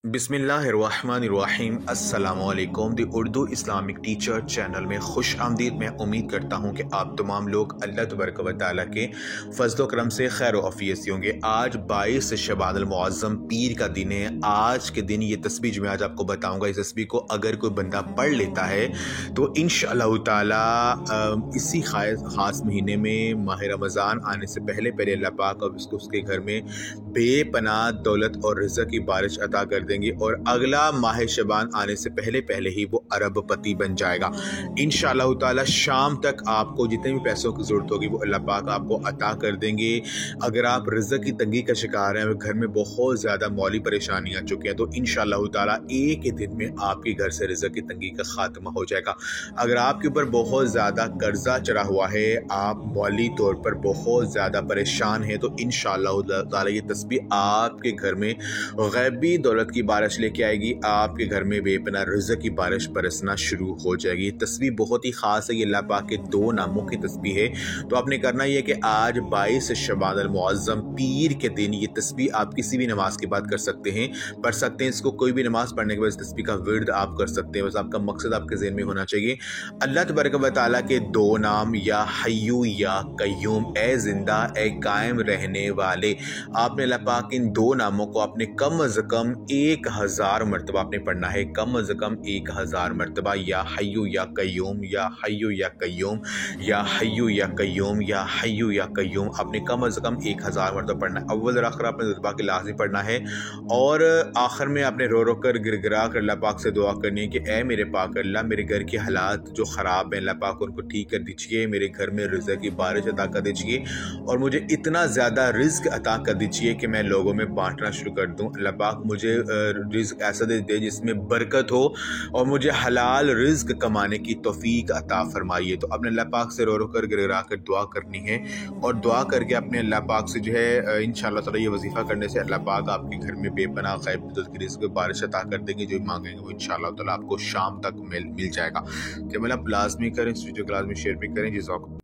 बिस्मिल्लाहिर्रहमानिर्रहीम अस्सलामुअलैकुम। दी Urdu Islamic teacher channel में खुश आमदीद। मैं उम्मीद करता हूँ कि आप तमाम लोग अल्लाह तबारक व तआला के फजल करम से खैर आफियत से होंगे। आज 22 शबानुल मुअज़्ज़म पीर का दिन है। आज के दिन ये तस्बीह जो मैं आज आपको बताऊँगा, इस तस्बीह को अगर कोई बंदा पढ़ लेता है तो इंशाअल्लाह ताला इसी ख़ास महीने में माह रमज़ान आने से पहले पहले अल्लाह पाक और उसके घर में बेपनाह दौलत और रिज़्क़ की बारिश अता कर देंगे और अगला माह शबान आने से पहले पहले ही वो अरबपति बन जाएगा इंशाअल्लाह ताला। शाम तक आपको जितने भी पैसों की ज़रूरत होगी वो अल्लाह पाक आपको अता कर देंगे। अगर आप रिज़्क़ की तंगी का शिकार हैं, घर में बहुत ज़्यादा मौली परेशानी आ चुकी है, तो इंशाअल्लाह ताला एक ही दिन में आपके घर से रिज़्क़ की तंगी का खात्मा हो जाएगा। अगर आपके ऊपर बहुत ज़्यादा कर्जा चढ़ा हुआ है, आप मौली तौर पर बहुत ज़्यादा परेशान हैं, तो इंशाअल्लाह ताला ये तस्बीह आपके घर में गैबी दौलत की बारिश लेके आएगी। आपके घर में बेपनाह रिज़्क़ की बारिश बरसना शुरू हो जाएगी। ये तस्बीह बहुत ही ख़ास है। ये अल्लाह पाक के दो नामों की तस्बीह है। तो आपने करना ये कि आज 22 शबानुल मुअज़्ज़म पीर के दिन ये तस्बीह आप किसी भी नमाज के बाद कर सकते हैं, पढ़ सकते हैं। इसको कोई भी नमाज पढ़ने के बाद इस तस्बीह का विर्द आप कर सकते हैं। बस आपका मकसद आपके ज़हन में होना चाहिए अल्लाह तबारक व तआला के दो नाम, या हय्यू या कय्यूम, ए जिंदा ए कायम रहने वाले। आपने अल्लाह पाक इन दो नामों को आपने कम अज़ कम 1000 मरतबा आपने पढ़ना है। कम अज़ कम 1000 मरतबा, या हय्यू या कय्यूम, या हय्यू या कय्यूम, या हय्यू या कय्यूम, या हय्यू या कय्यूम। आपने कम अज़ कम 1000 मरतबा पढ़ना है। अव्वल और आखिर आपने ज़ुबान के लाज़मी पढ़ना है और आखिर में आपने रो रो कर गिड़गिड़ा कर अल्लाह पाक से दुआ करनी है कि ए मेरे पाक अल्लाह, मेरे घर के हालात जो ख़राब हैं, अल्लाह पाक उनको ठीक कर दीजिए। मेरे घर में रिज़्क़ की बारिश अता कर दीजिए और मुझे इतना ज़्यादा रिज़्क़ अता कर दीजिए कि मैं लोगों में बांटना शुरू कर दूँ। अल्लाह पाक मुझे रिज़्क़ ऐसा दे जिसमें बरकत हो और मुझे हलाल रिज़्क़ कमाने की तौफीक अता फरमाइए। तो अपने अल्लाह पाक से रो रो कर गिड़गिड़ा कर दुआ करनी है और दुआ करके अपने अल्लाह पाक से जो है इंशाअल्लाह ताला ये वजीफ़ा करने से अल्लाह पाक आपके घर में बेपनाह गैब की रिज़्क़ बारिश अता कर देंगे। जो मांगेंगे वो इंशाअल्लाह ताला आपको शाम तक मिल जाएगा। जब आप लाज़मी करें, इस वीडियो को लाज़मी शेयर भी करें। जज़ाकुमुल्लाह।